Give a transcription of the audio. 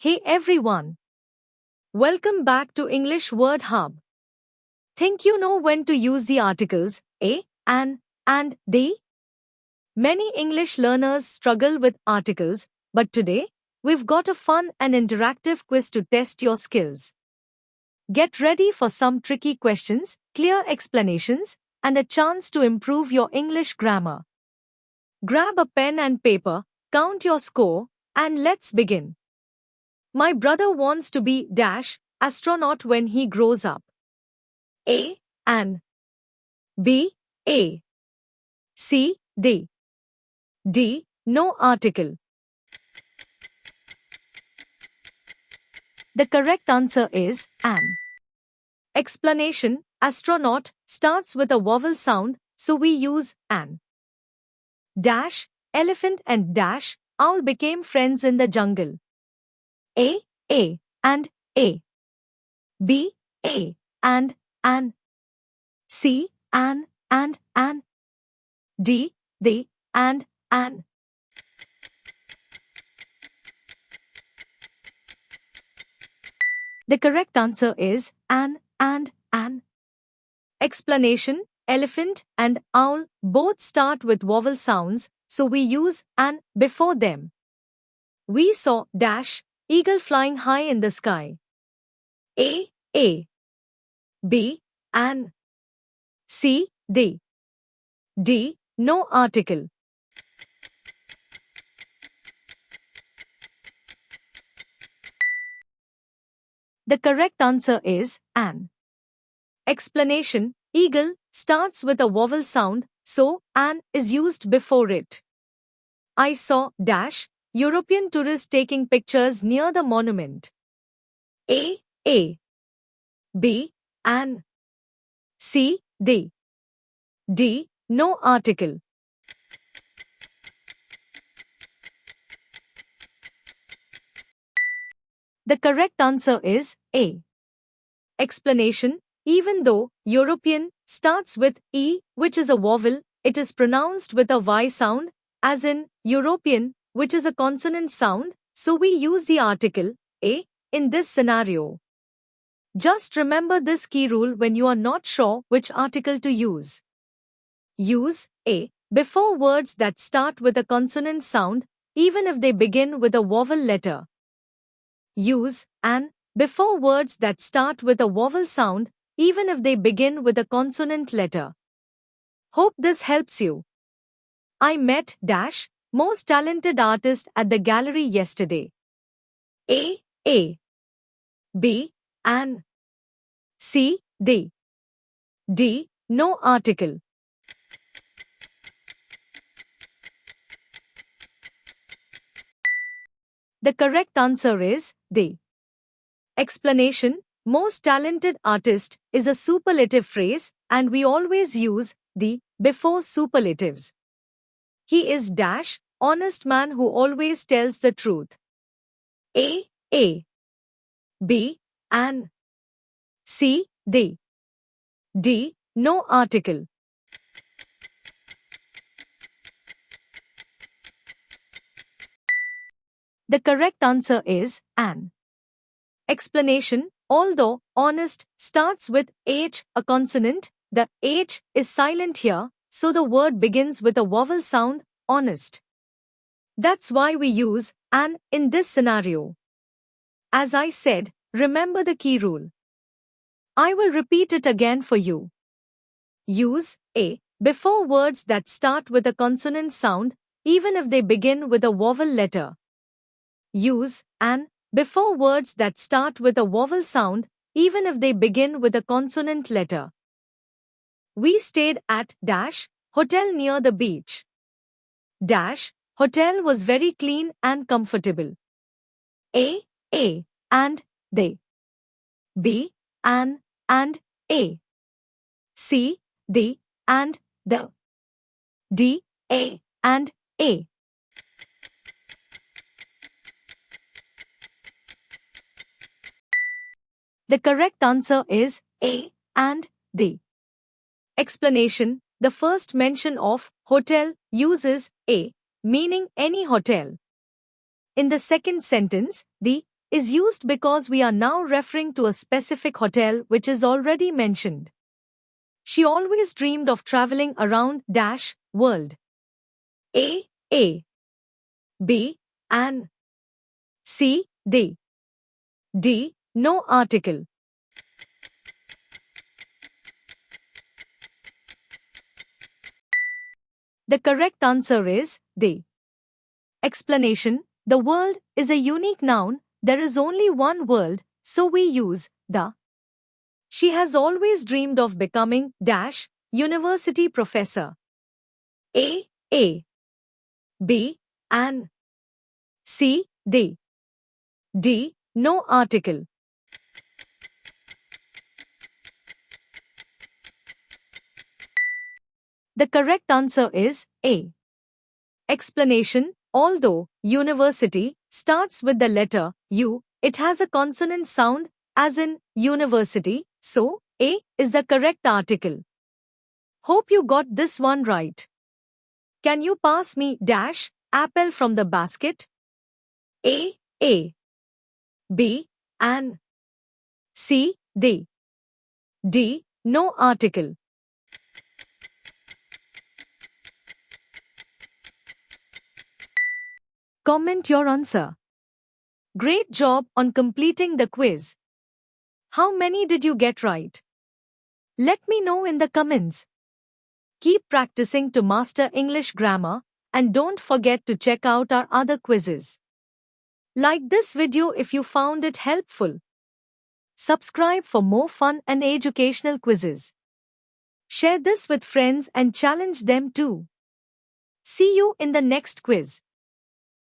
Hey everyone! Welcome back to English Word Hub. Think you know when to use the articles a, an, and they? Many English learners struggle with articles, but today, we've got a fun and interactive quiz to test your skills. Get ready for some tricky questions, clear explanations, and a chance to improve your English grammar. Grab a pen and paper, count your score, and let's begin. My brother wants to be astronaut when he grows up. A, an. B, a. C, they. D, no article. The correct answer is an. Explanation: astronaut starts with a vowel sound, so we use an. Elephant and owl became friends in the jungle. A, and a. B, a, and an. C, an, and an. D, they, and an. The correct answer is an, and an. Explanation: elephant and owl both start with vowel sounds, so we use an before them. We saw eagle flying high in the sky. A, B, an. C, they. D, no article. The correct answer is an. Explanation: eagle starts with a vowel sound, so an is used before it. I saw European tourists taking pictures near the monument. A, B, an. C, they. D, no article. The correct answer is A. Explanation: even though European starts with E, which is a vowel, it is pronounced with a Y sound, as in European, which is a consonant sound, so we use the article A in this scenario. Just remember this key rule when you are not sure which article to use. Use A before words that start with a consonant sound, even if they begin with a vowel letter. Use an before words that start with a vowel sound, even if they begin with a consonant letter. Hope this helps you. I met most talented artist at the gallery yesterday. A, B, an. C, they. D, no article. The correct answer is they. Explanation: most talented artist is a superlative phrase, and we always use the before superlatives. He is honest man who always tells the truth. A, B, an. C, they. D, no article. The correct answer is an. Explanation: although honest starts with H, a consonant, the H is silent here, so the word begins with a vowel sound, honest. That's why we use an in this scenario. As I said, remember the key rule. I will repeat it again for you. Use A before words that start with a consonant sound, even if they begin with a vowel letter. Use an before words that start with a vowel sound, even if they begin with a consonant letter. We stayed at hotel near the beach. Hotel was very clean and comfortable. A, and they. B, an, and a. C, the, and the. D, a, and a. The correct answer is A and the. Explanation: the first mention of hotel uses A, meaning any hotel. In the second sentence, the is used because we are now referring to a specific hotel which is already mentioned. She always dreamed of traveling around dash world. A. B. An. C. They. D. No article. The correct answer is they. Explanation: the world is a unique noun, there is only one world, so we use the. She has always dreamed of becoming dash university professor. A. B. An. C. They. D. No article. The correct answer is A. Explanation: although university starts with the letter U, it has a consonant sound as in university, so A is the correct article. Hope you got this one right. Can you pass me dash apple from the basket? A. B. An. C. They. D. No article. Comment your answer. Great job on completing the quiz. How many did you get right? Let me know in the comments. Keep practicing to master English grammar and don't forget to check out our other quizzes. Like this video if you found it helpful. Subscribe for more fun and educational quizzes. Share this with friends and challenge them too. See you in the next quiz.